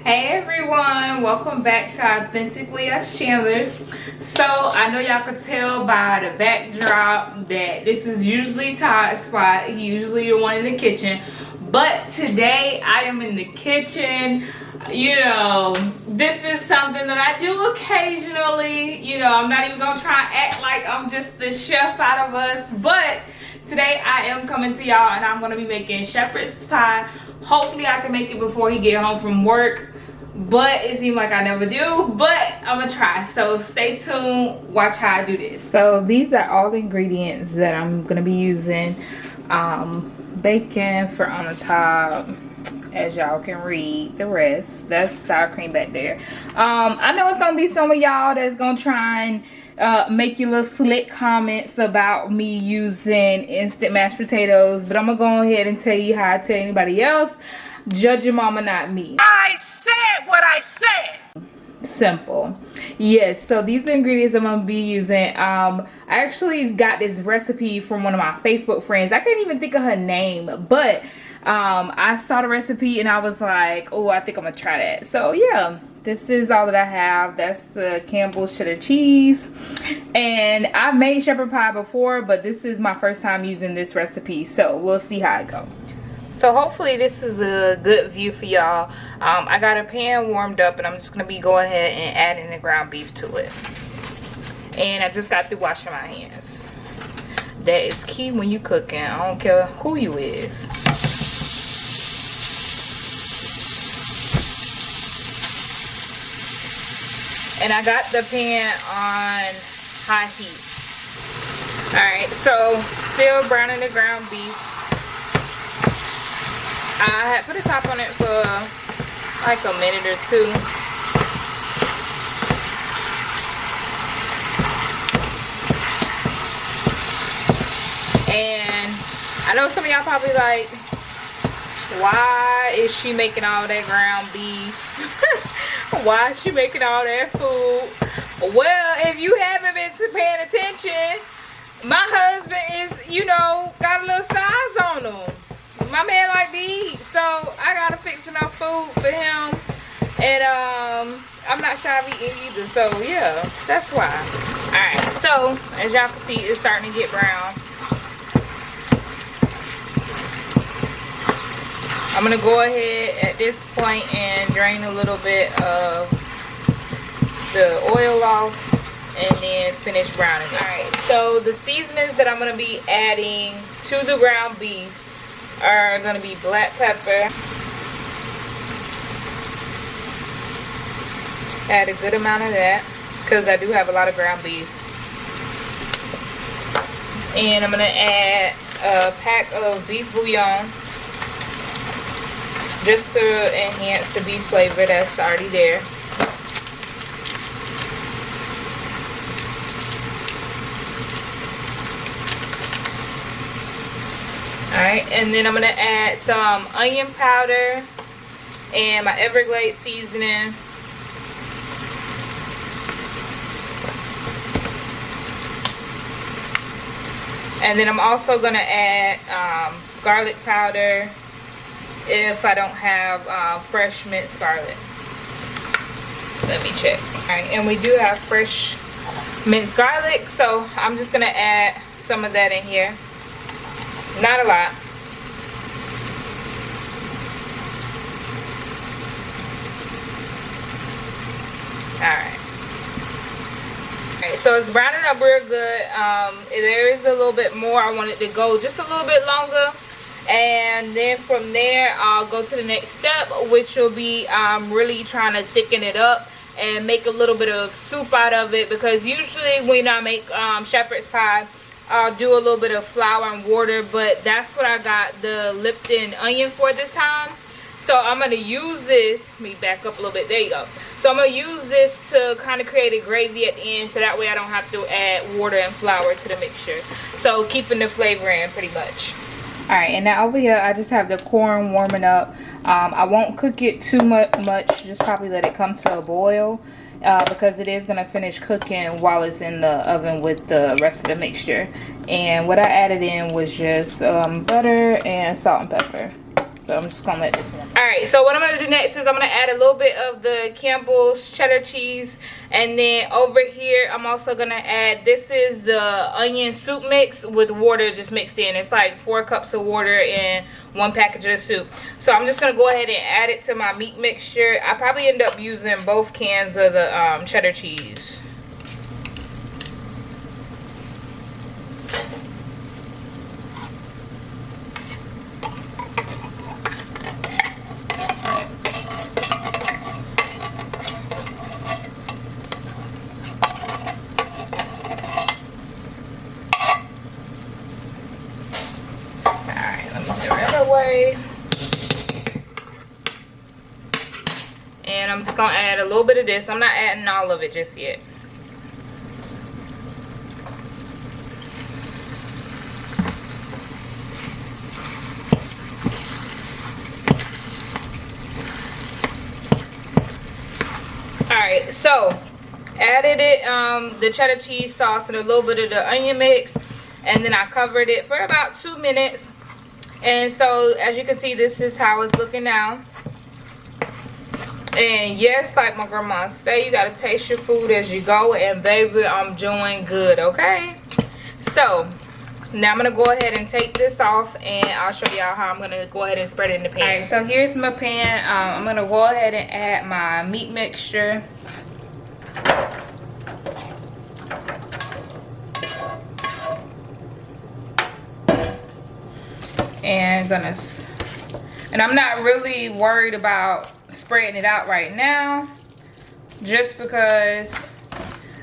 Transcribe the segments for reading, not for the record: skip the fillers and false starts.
Hey everyone, welcome back to Authentically Us Chandlers. So I know y'all could tell by the backdrop that this is usually Todd's spot. He usually the one in the kitchen, but today I am in the kitchen. You know, this is something that I do occasionally. You know, I'm not even gonna try and act like I'm just the chef out of us, but today I am coming to y'all and I'm gonna be making shepherd's pie. Hopefully I can make it before he get home from work, but it seems like I never do, but I'm gonna try. So stay tuned, watch how I do this. So these are all the ingredients that I'm gonna be using. Bacon for on the top, as y'all can read the rest. That's sour cream back there. I know it's gonna be some of y'all that's gonna try and make you little slick comments about me using instant mashed potatoes, but I'm gonna go ahead and tell you how I tell anybody else. Judge your mama, not me. I said what I said. Simple. Yes, so these are the ingredients I'm gonna be using. I actually got this recipe from one of my Facebook friends. I can't even think of her name, but I saw the recipe and I was like, oh, I think I'm gonna try that. So yeah, this is all that I have. That's the Campbell's cheddar cheese, and I've made shepherd pie before, but this is my first time using this recipe, so we'll see how it goes. So hopefully this is a good view for y'all. I got a pan warmed up and I'm just going to be going ahead and adding the ground beef to it. And I just got through washing my hands. That is key when you cooking. I don't care who you is. And I got the pan on high heat. Alright, so still browning the ground beef. I had put a top on it for like a minute or two. And I know some of y'all probably like, why is she making all that ground beef? Why is she making all that food? Well, if you haven't been paying attention, my husband is, you know, got a little size on him. My man like to eat, so I gotta fix enough food for him, and I'm not shy of eating either, so yeah, that's why. Alright, so as y'all can see, it's starting to get brown. I'm gonna go ahead at this point and drain a little bit of the oil off and then finish browning it. Alright, so the seasonings that I'm gonna be adding to the ground beef are going to be black pepper. Add a good amount of that because I do have a lot of ground beef. And I'm going to add a pack of beef bouillon just to enhance the beef flavor that's already there. Alright, and then I'm going to add some onion powder and my Everglades seasoning. And then I'm also going to add garlic powder if I don't have fresh minced garlic. Let me check. Alright, and we do have fresh minced garlic, so I'm just going to add some of that in here. Not a lot. Alright. Alright, so it's browning up real good. There is a little bit more. I want it to go just a little bit longer. And then from there, I'll go to the next step, which will be really trying to thicken it up and make a little bit of soup out of it. Because usually when I make shepherd's pie, I'll do a little bit of flour and water, but that's what I got the Lipton onion for this time. So I'm going to use this. Let me back up a little bit. There you go. So I'm going to use this to kind of create a gravy at the end, so that way I don't have to add water and flour to the mixture. So keeping the flavor in pretty much. Alright, and now over here I just have the corn warming up. I won't cook it too much, just probably let it come to a boil. Because it is going to finish cooking while it's in the oven with the rest of the mixture. And what I added in was just butter and salt and pepper. So So I'm just gonna let this one. All right, so what I'm gonna do next is I'm gonna add a little bit of the Campbell's cheddar cheese, and then over here I'm also gonna add, this is the onion soup mix with water just mixed in. It's like 4 cups of water and 1 package of soup. So I'm just gonna go ahead and add it to my meat mixture. I probably end up using both cans of the cheddar cheese. And I'm just gonna add a little bit of this. I'm not adding all of it just yet. Alright, so added it, the cheddar cheese sauce and a little bit of the onion mix, and then I covered it for about 2 minutes. And so as you can see, this is how it's looking now. And yes, like my grandma say, you gotta taste your food as you go, and baby, I'm doing good. Okay, so now I'm gonna go ahead and take this off, and I'll show y'all how I'm gonna go ahead and spread it in the pan. All right, so here's my pan. I'm gonna go ahead and add my meat mixture. And I'm not really worried about spreading it out right now, just because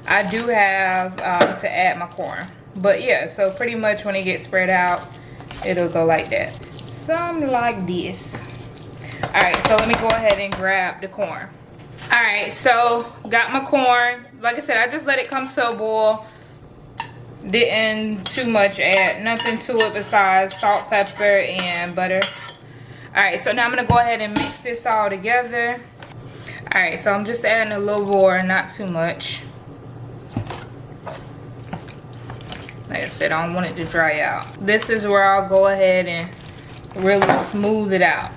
I do have to add my corn. But yeah, so pretty much when it gets spread out, it'll go like that, something like this. All right, so let me go ahead and grab the corn. All right, so got my corn. Like I said, I just let it come to a boil. Didn't too much add nothing to it besides salt, pepper, and butter. All right, so now I'm gonna go ahead and mix this all together. All right, so I'm just adding a little more, not too much. Like I said, I don't want it to dry out. This is where I'll go ahead and really smooth it out.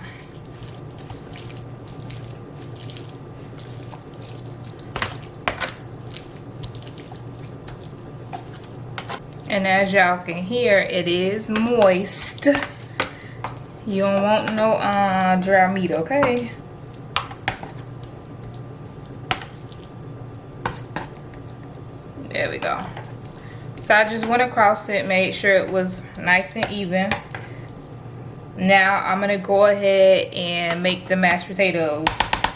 And as y'all can hear, it is moist. You don't want no dry meat, okay? There we go. So I just went across it, made sure it was nice and even. Now I'm gonna go ahead and make the mashed potatoes,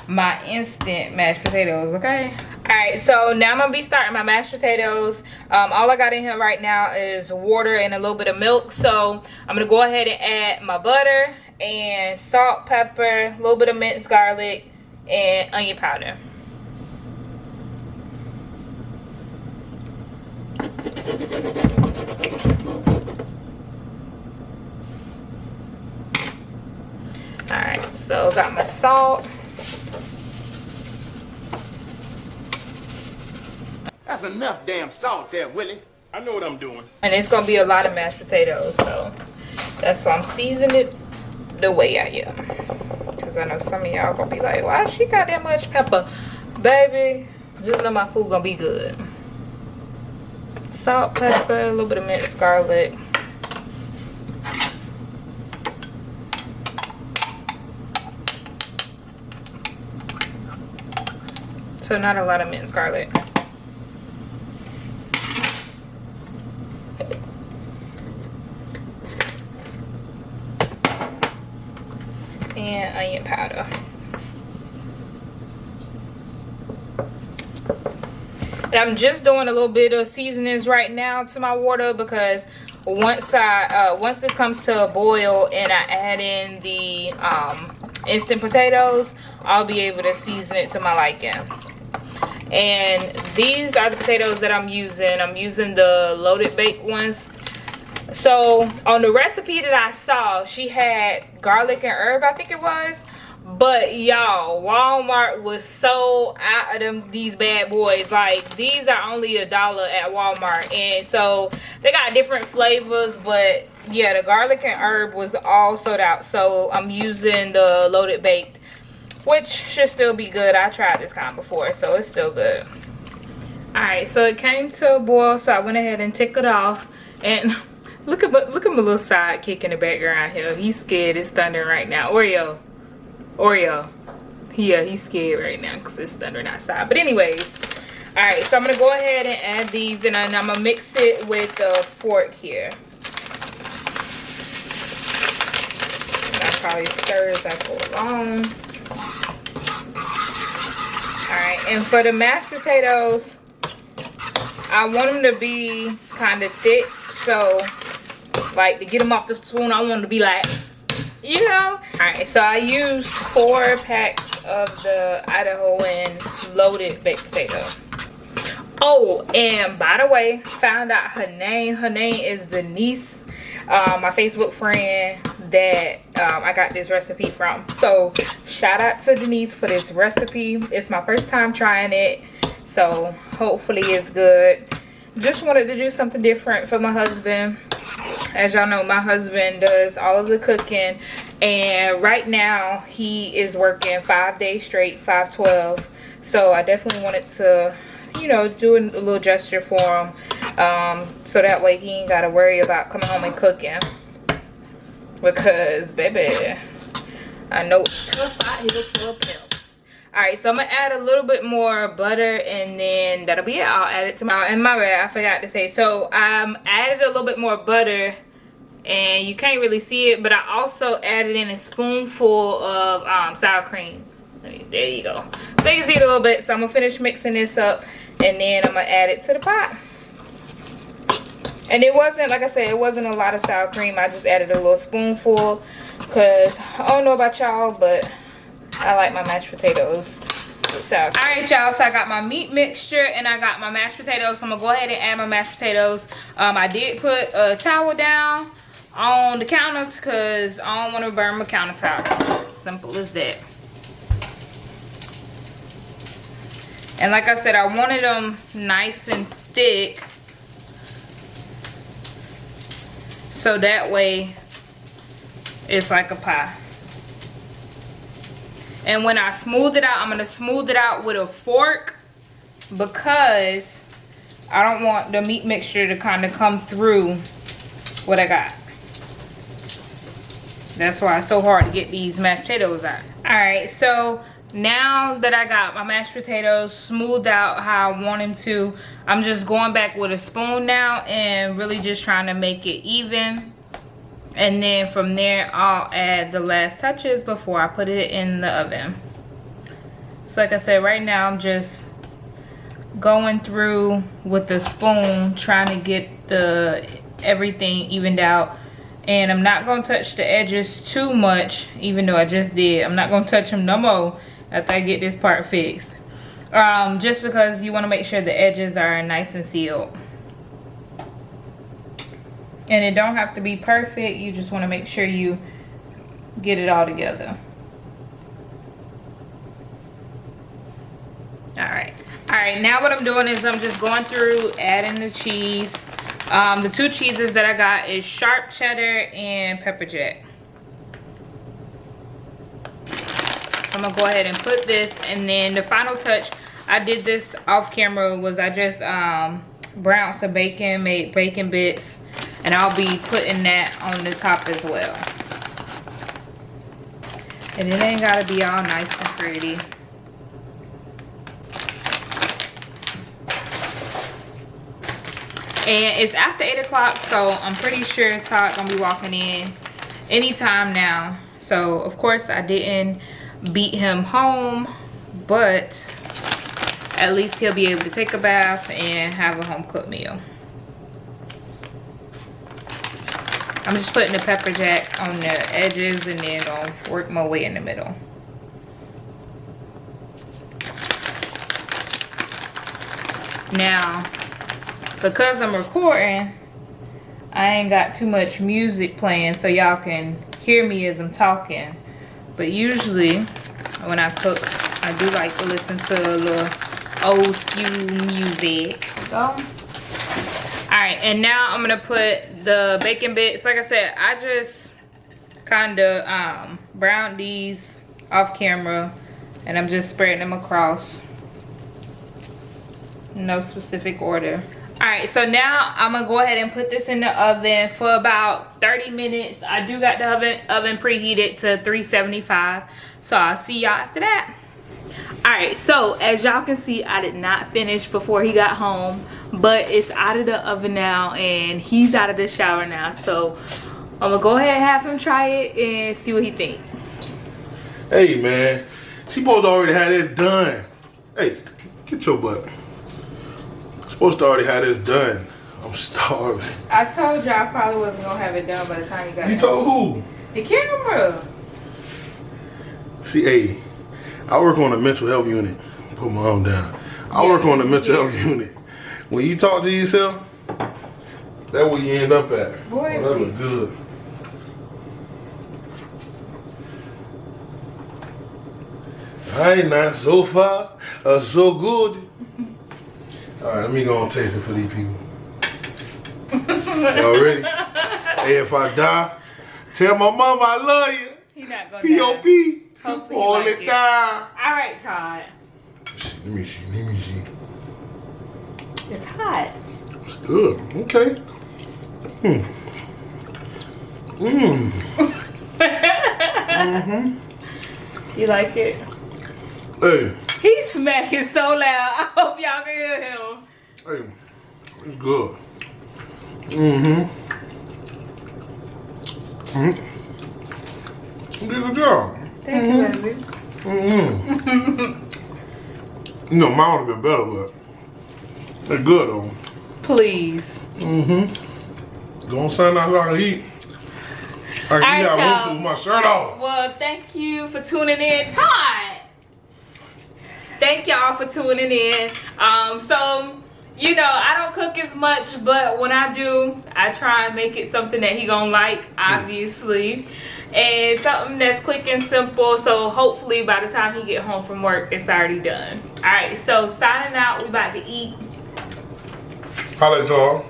my instant mashed potatoes, okay? Alright, so now I'm gonna be starting my mashed potatoes. All I got in here right now is water and a little bit of milk. So I'm gonna go ahead and add my butter and salt, pepper, a little bit of minced garlic, and onion powder. Alright, so got my salt. That's enough damn salt there, Willie. I know what I'm doing. And it's gonna be a lot of mashed potatoes, so that's why I'm seasoning it the way I am. Because I know some of y'all gonna be like, why she got that much pepper? Baby, just know my food gonna be good. Salt, pepper, a little bit of minced garlic. So not a lot of minced garlic. And onion powder. And I'm just doing a little bit of seasonings right now to my water, because once this comes to a boil and I add in the instant potatoes, I'll be able to season it to my liking. And these are the potatoes that I'm using. I'm using the loaded baked ones. So on the recipe that I saw, she had garlic and herb, I think it was. But y'all, Walmart was so out of these bad boys. Like, these are only $1 at Walmart. And so they got different flavors, but yeah, the garlic and herb was all sold out. So I'm using the loaded baked, which should still be good. I tried this kind before, so it's still good. Alright, so it came to a boil, so I went ahead and took it off. And look at my little sidekick in the background here. He's scared. It's thundering right now. Oreo. Yeah, he's scared right now because it's thundering outside. But anyways, alright, so I'm going to go ahead and add these, and I'm going to mix it with a fork here. And I'll probably stir as I go along. Alright, and for the mashed potatoes, I want them to be kind of thick. So, like, to get them off the spoon, I want them to be like, you know. Alright, so I used 4 packs of the Idahoan loaded baked potato. Oh, and by the way, found out her name. Her name is Denise, my Facebook friend that I got this recipe from. So shout out to Denise for this recipe. It's my first time trying it, so hopefully it's good. Just wanted to do something different for my husband. As y'all know, my husband does all of the cooking, and right now he is working 5 days straight, 5/12s. So I definitely wanted to, you know, do a little gesture for him, so that way he ain't gotta worry about coming home and cooking. Because, baby, I know it's tough out here for a pimp. Alright, so I'm gonna add a little bit more butter, and then that'll be it. I'll add it to my, and my bad, I forgot to say. So added a little bit more butter, and you can't really see it, but I also added in a spoonful of sour cream. There you go. So you can see it a little bit. So I'm gonna finish mixing this up, and then I'm gonna add it to the pot. And it wasn't, like I said, it wasn't a lot of sour cream. I just added a little spoonful, because I don't know about y'all, but I like my mashed potatoes with sour cream. Alright, y'all, so I got my meat mixture and I got my mashed potatoes. So I'm gonna go ahead and add my mashed potatoes. I did put a towel down on the counter because I don't want to burn my countertops. Simple as that. And like I said, I wanted them nice and thick, so that way it's like a pie. And when I smooth it out, I'm going to smooth it out with a fork, because I don't want the meat mixture to kind of come through what I got. That's why it's so hard to get these mashed potatoes out. Alright, so now that I got my mashed potatoes smoothed out how I want them to, I'm just going back with a spoon now and really just trying to make it even. And then from there, I'll add the last touches before I put it in the oven. So like I said, right now I'm just going through with the spoon, trying to get everything evened out. And I'm not going to touch the edges too much, even though I just did. I'm not going to touch them no more after I get this part fixed. Just because you want to make sure the edges are nice and sealed. And it don't have to be perfect. You just want to make sure you get it all together. Alright. Alright, now what I'm doing is I'm just going through adding the cheese. The 2 cheeses that I got is sharp cheddar and pepper jack. I'm going to go ahead and put this. And then the final touch, I did this off camera, was I just browned some bacon, made bacon bits. And I'll be putting that on the top as well. And it ain't gotta be all nice and pretty. And it's after 8 o'clock, so I'm pretty sure Todd gonna be walking in anytime now. So of course I didn't beat him home, but at least he'll be able to take a bath and have a home cooked meal. I'm just putting the pepper jack on the edges and then gonna work my way in the middle. Now, because I'm recording, I ain't got too much music playing so y'all can hear me as I'm talking. But usually, when I cook, I do like to listen to a little old school music. Alright, right, and now I'm gonna put the bacon bits. Like I said, I just kind of browned these off camera, and I'm just spreading them across. No specific order. All right, so now I'm gonna go ahead and put this in the oven for about 30 minutes. I do got the oven preheated to 375, so I'll see y'all after that. All right, so as y'all can see, I did not finish before he got home, but it's out of the oven now and he's out of the shower now, so I'm gonna go ahead and have him try it and see what he think. Hey man, she supposed to already have this done. Hey, get your butt. Supposed to already have this done. I'm starving. I told y'all I probably wasn't gonna have it done by the time you got You it. told who? The camera. See, hey, I work on the mental health unit. Put my arm down. I work on the mental health unit. When you talk to yourself, that's where you end up at. Boy, Oh, that look good. I ain't not so far or so good. All right, let me go and taste it for these people. Y'all ready? Hey, if I die, tell my mama I love you. He's not gonna P.O.P. Hopefully you All like it it. down. All right, Todd. Let me see. It's hot. It's good. Okay. You like it? Hey, He's smacking so loud. I hope y'all can hear him. hey, it's good. You did a good job. Thank you, baby. You know, mine would have been better, but they're good though. Please. Go on Sunday night so I can eat. I can right, eat out y'all. room with my shirt off. Well, thank you for tuning in, Todd. Thank y'all for tuning in. So, you know, I don't cook as much, but when I do, I try and make it something that he gonna like, obviously. And something that's quick and simple, so hopefully by the time he get home from work, it's already done. All right, so signing out, we about to eat. Holla at y'all.